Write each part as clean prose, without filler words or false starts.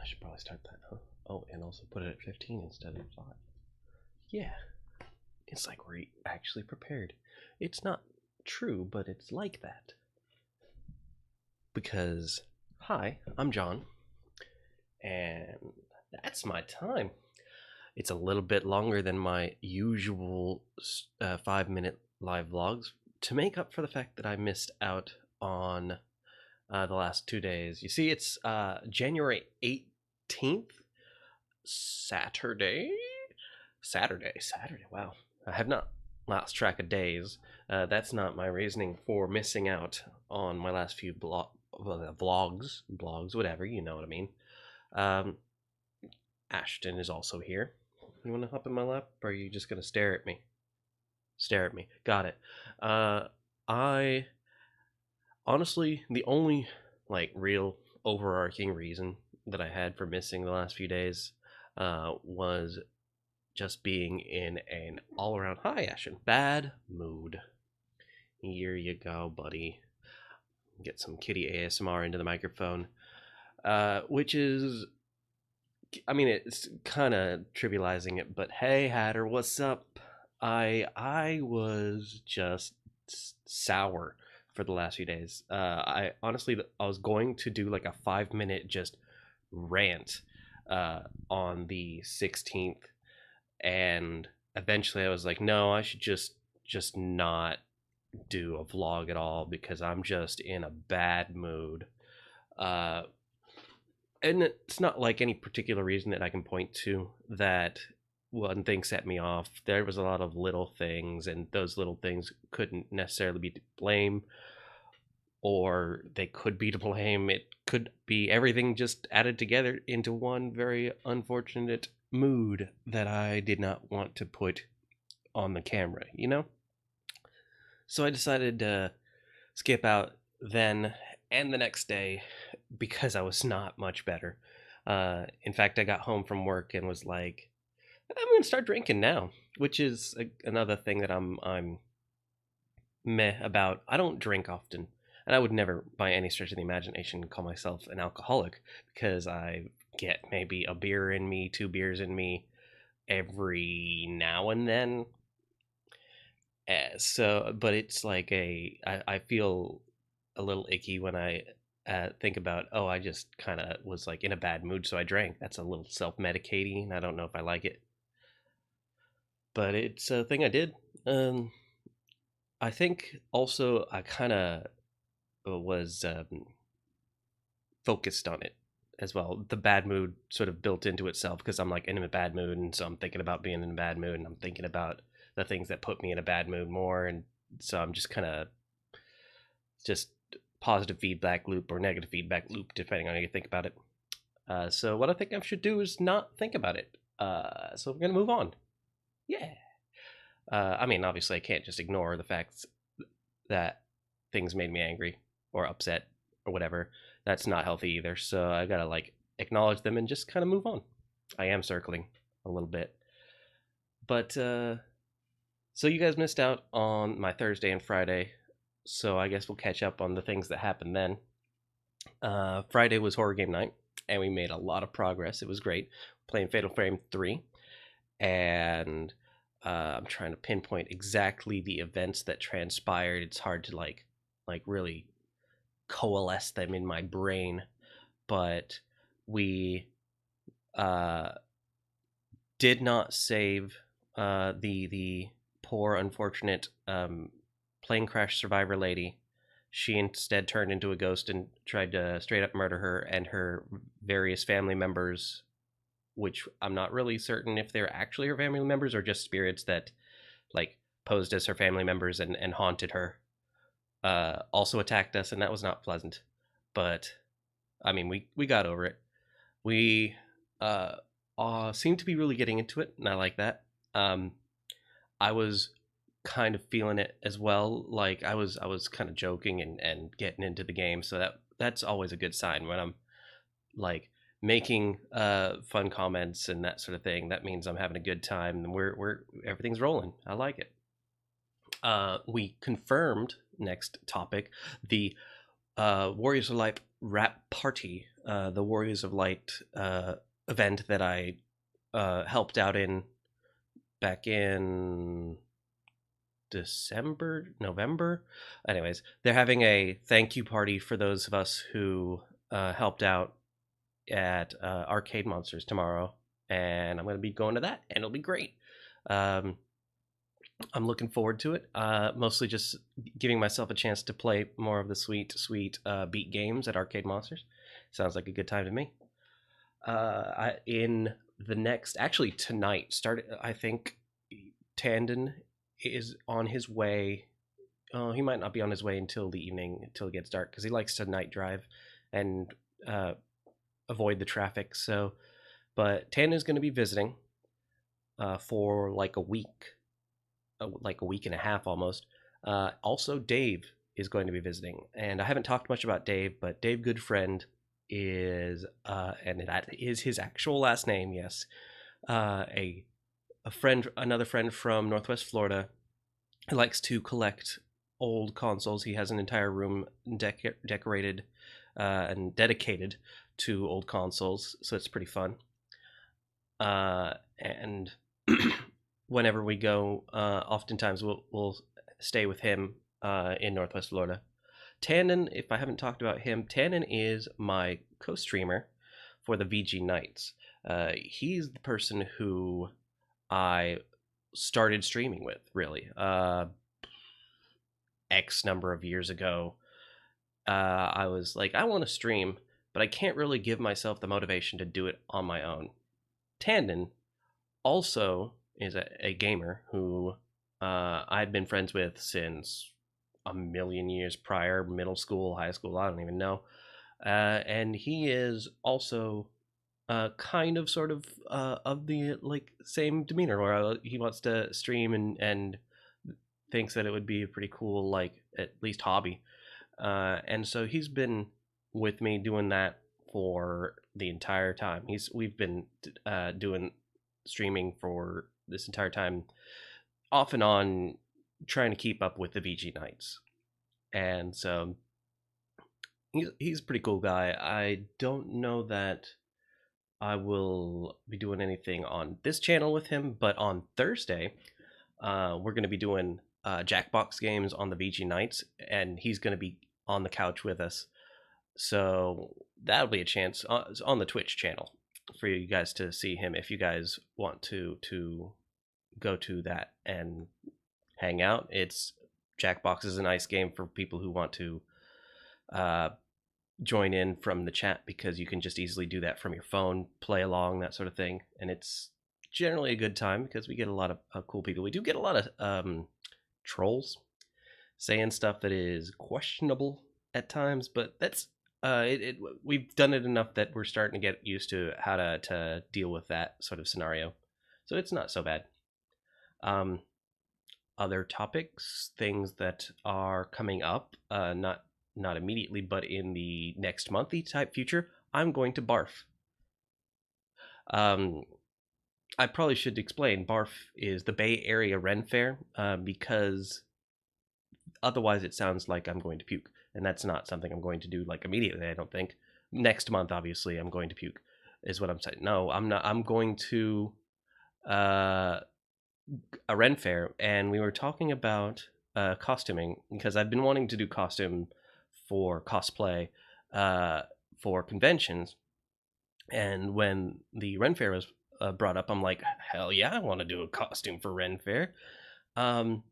should probably start that, huh? Oh, and also put it at 15 instead of 5. Yeah. It's like we're actually prepared. It's not true, but it's like that. Because, hi, I'm John, and that's my time. It's a little bit longer than my usual 5-minute live vlogs to make up for the fact that I missed out on the last 2 days. You see, it's January 18th, Saturday. Wow, I have not lost track of days. That's not my reasoning for missing out on my last few vlogs, whatever, you know what I mean. Ashton is also here. You want to hop in my lap, or are you just gonna stare at me? Stare at me. Got it. I honestly, the only like real overarching reason that I had for missing the last few days was just being in an all-around, hi Ashton, bad mood. Here you go, buddy. Get some kitty ASMR into the microphone, which is, I mean, it's kind of trivializing it, but hey Hatter, what's up? I was just sour for the last few days. I honestly, I was going to do like a 5-minute just rant on the 16th, and eventually I was like, no, I should just not do a vlog at all because I'm just in a bad mood. And it's not like any particular reason that I can point to that one thing set me off. There was a lot of little things, and those little things couldn't necessarily be to blame, or they could be to blame. It could be everything just added together into one very unfortunate mood that I did not want to put on the camera, you know? So I decided to skip out then and the next day because I was not much better. In fact, I got home from work and was like, I'm going to start drinking now, which is another thing that I'm meh about. I don't drink often, and I would never, by any stretch of the imagination, call myself an alcoholic because I get maybe a beer in me, 2 beers in me every now and then. But it's like I feel a little icky when I think about, oh, I just kind of was like in a bad mood, so I drank. That's a little self-medicating. I don't know if I like it, but it's a thing I did. I think also I kind of was focused on it as well. The bad mood sort of built into itself because I'm like in a bad mood, and so I'm thinking about being in a bad mood, and I'm thinking about the things that put me in a bad mood more, and so I'm just kind of just positive feedback loop or negative feedback loop depending on how you think about it. So what I think I should do is not think about it. So we're gonna move on. Yeah. I mean, obviously, I can't just ignore the facts that things made me angry or upset or whatever. That's not healthy either. So I gotta like acknowledge them and just kind of move on. I am circling a little bit, but so you guys missed out on my Thursday and Friday. So I guess we'll catch up on the things that happened then. Friday was horror game night, and we made a lot of progress. It was great playing Fatal Frame 3, and I'm trying to pinpoint exactly the events that transpired. It's hard to like really coalesce them in my brain, but we did not save the poor unfortunate plane crash survivor lady. She instead turned into a ghost and tried to straight up murder her and her various family members, which I'm not really certain if they're actually her family members or just spirits that like posed as her family members and haunted her. Also attacked us, and that was not pleasant. But I mean, we got over it. We seem to be really getting into it, and I like that. I was kind of feeling it as well. Like I was kind of joking and getting into the game, so that's always a good sign when I'm like making fun comments and that sort of thing. That means I'm having a good time, and we're everything's rolling. I like it. We confirmed, next topic, the Warriors of Light Rap Party, the Warriors of Light event that I helped out in back in December, November. Anyways, they're having a thank you party for those of us who helped out at Arcade Monsters tomorrow, and I'm going to be going to that, and it'll be great. Um, I'm looking forward to it. Mostly just giving myself a chance to play more of the sweet beat games at Arcade Monsters. Sounds like a good time to me. In the next, actually tonight, I think Tandon is on his way. Oh, he might not be on his way until the evening, until it gets dark, because he likes to night drive and uh, avoid the traffic. So, but Tandon's going to be visiting for like a week and a half almost. Also, Dave is going to be visiting, and I haven't talked much about Dave, but Dave Goodfriend is, and that is his actual last name. Yes, a friend, another friend from Northwest Florida, who likes to collect old consoles. He has an entire room decorated and dedicated to old consoles, so it's pretty fun. And whenever we go, oftentimes we'll stay with him in Northwest Florida. Tannen, if I haven't talked about him, Tannen is my co-streamer for the VG Nights. He's the person who I started streaming with, really. X number of years ago, I was like, I want to stream, but I can't really give myself the motivation to do it on my own. Tandon also is a gamer who I'd been friends with since a million years prior, middle school, high school, I don't even know. And he is also kind of sort of the like same demeanor, where he wants to stream and thinks that it would be a pretty cool, like, at least hobby. And so he's been with me doing that for the entire time. We've been doing streaming for this entire time, off and on, trying to keep up with the VG Nights. And so he's a pretty cool guy. I don't know that I will be doing anything on this channel with him, but on Thursday, we're going to be doing Jackbox games on the VG Nights, and he's going to be on the couch with us. So that'll be a chance on the Twitch channel for you guys to see him if you guys want to go to that and hang out. It's Jackbox is a nice game for people who want to uh, join in from the chat, because you can just easily do that from your phone, play along, that sort of thing, and it's generally a good time because we get a lot of cool people. We do get a lot of trolls saying stuff that is questionable at times, but that's we've done it enough that we're starting to get used to how to deal with that sort of scenario, so it's not so bad. um Other topics, things that are coming up, not immediately, but in the next monthy type future. I'm going to Barf. um I probably should explain, Barf is the Bay Area Ren Fair, because otherwise it sounds like I'm going to puke, and that's not something I'm going to do like immediately. I don't think next month. Obviously, I'm going to puke, is what I'm saying. No, I'm not. I'm going to uh, a Ren Fair, and we were talking about costuming, because I've been wanting to do costume for cosplay uh, for conventions, and when the Ren Fair was brought up, I'm like, hell yeah, I want to do a costume for Ren Fair. Um,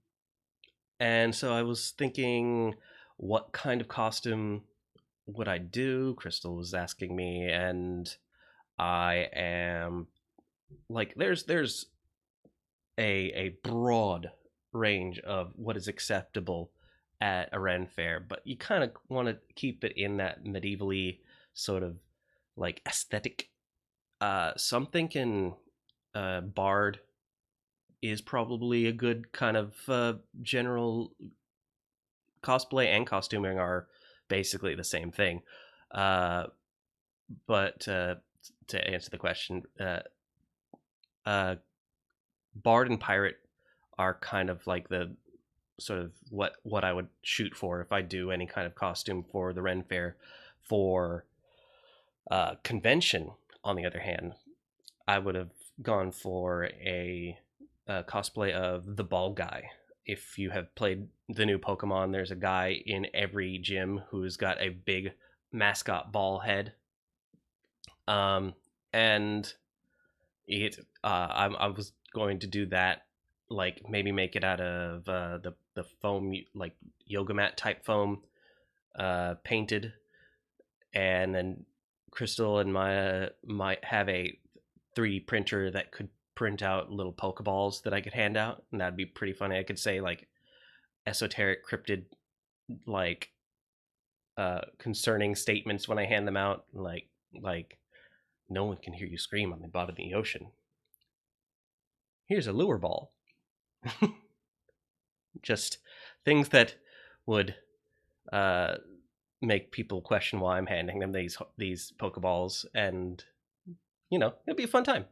And so I was thinking, what kind of costume would I do? Crystal was asking me, and I am like, there's a broad range of what is acceptable at a Ren fair, but you kind of want to keep it in that medievally sort of like aesthetic. So I'm thinking Bard is probably a good kind of general. Cosplay and costuming are basically the same thing. Uh, but to answer the question, uh, Bard and Pirate are kind of like the sort of what I would shoot for if I do any kind of costume for the Ren Fair. For convention, on the other hand, I would have gone for a cosplay of the ball guy. If you have played the new Pokemon, there's a guy in every gym who's got a big mascot ball head. And I was going to do that, like maybe make it out of the foam, like yoga mat type foam, painted, and then Crystal and Maya might have a 3D printer that could print out little Pokeballs that I could hand out, and that'd be pretty funny. I could say like esoteric, cryptid, like concerning statements when I hand them out, like no one can hear you scream on the bottom of the ocean. Here's a lure ball. Just things that would make people question why I'm handing them these Pokeballs, and it'd be a fun time.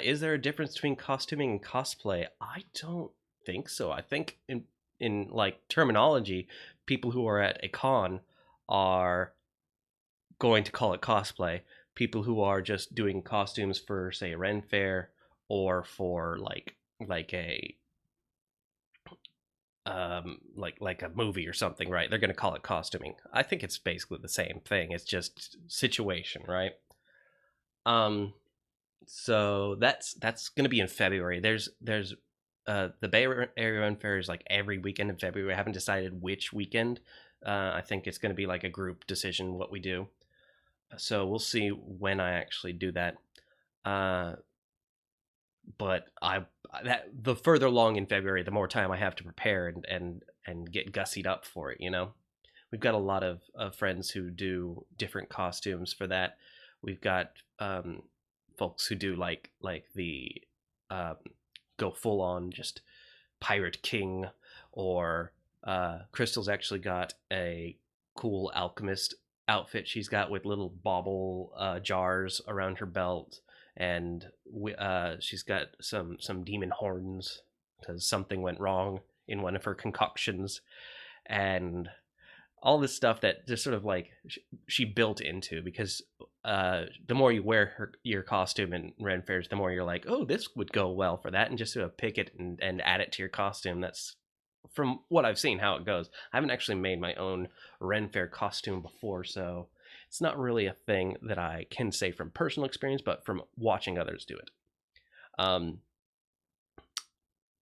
Is there a difference between costuming and cosplay? I don't think so. I think in like terminology, people who are at a con are going to call it cosplay. People who are just doing costumes for, say, a Ren Fair, or for like a like a movie or something, right? They're going to call it costuming. I think it's basically the same thing. It's just situation, right? So that's going to be in February. There's the Bay Area Run Fair is like every weekend in February. I haven't decided which weekend. I think it's going to be like a group decision what we do. So we'll see when I actually do that. But the further along in February, the more time I have to prepare and get gussied up for it. We've got a lot of friends who do different costumes for that. We've got folks who do like the go full on just Pirate King, or Crystal's actually got a cool alchemist outfit she's got with little bauble jars around her belt, and she's got some demon horns because something went wrong in one of her concoctions, and all this stuff that just sort of like she built into, because the more you wear your costume in Ren Fairs, the more you're like, oh, this would go well for that, and just sort of pick it and add it to your costume. That's, from what I've seen, how it goes. I haven't actually made my own Ren Fair costume before, so it's not really a thing that I can say from personal experience, but from watching others do it.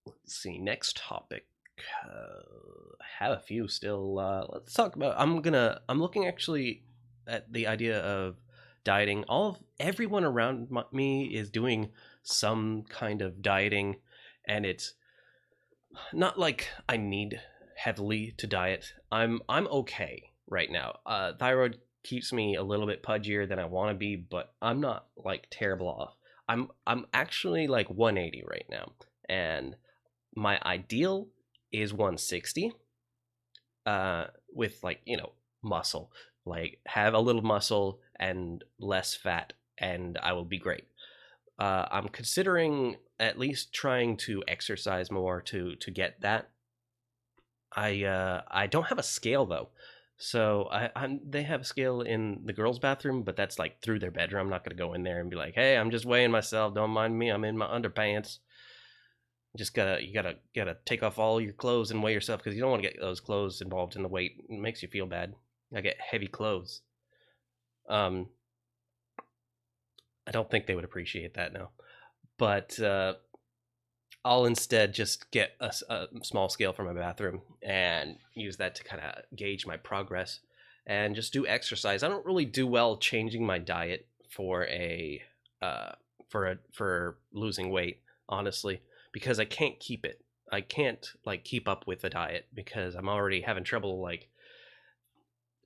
Let's see, next topic. Have a few still. Let's talk about. I'm looking actually at the idea of dieting. Everyone around me is doing some kind of dieting, and it's not like I need heavily to diet. I'm okay right now. Thyroid keeps me a little bit pudgier than I want to be, but I'm not like terrible off. I'm actually like 180 right now, and my ideal is 160 with like muscle, like have a little muscle and less fat, and I will be great. I'm considering at least trying to exercise more to get that. I don't have a scale though, so they have a scale in the girls' bathroom, but that's like through their bedroom. I'm not gonna go in there and be like, hey, I'm just weighing myself. Don't mind me. I'm in my underpants. You gotta take off all your clothes and weigh yourself, because you don't want to get those clothes involved in the weight. It makes you feel bad. I get heavy clothes. I don't think they would appreciate that now, but I'll instead just get a small scale from my bathroom and use that to kind of gauge my progress and just do exercise. I don't really do well changing my diet for for losing weight, honestly, because I can't keep it. I can't like keep up with the diet because I'm already having trouble like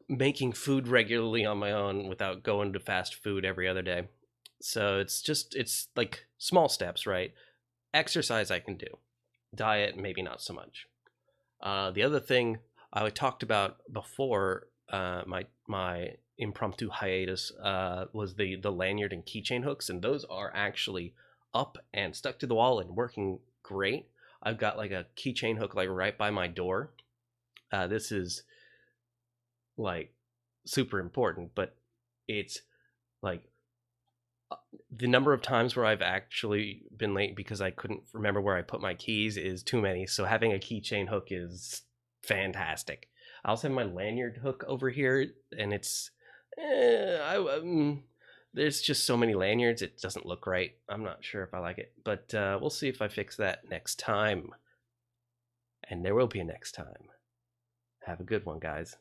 making food regularly on my own without going to fast food every other day. So it's like small steps, right? Exercise I can do. Diet, maybe not so much. The other thing I talked about before my impromptu hiatus was the lanyard and keychain hooks, and those are actually up and stuck to the wall and working great. I've got like a keychain hook like right by my door. This is like super important, but it's like the number of times where I've actually been late because I couldn't remember where I put my keys is too many. So having a keychain hook is fantastic. I also have my lanyard hook over here, and it's there's just so many lanyards, it doesn't look right. I'm not sure if I like it, but we'll see if I fix that next time. And there will be a next time. Have a good one, guys.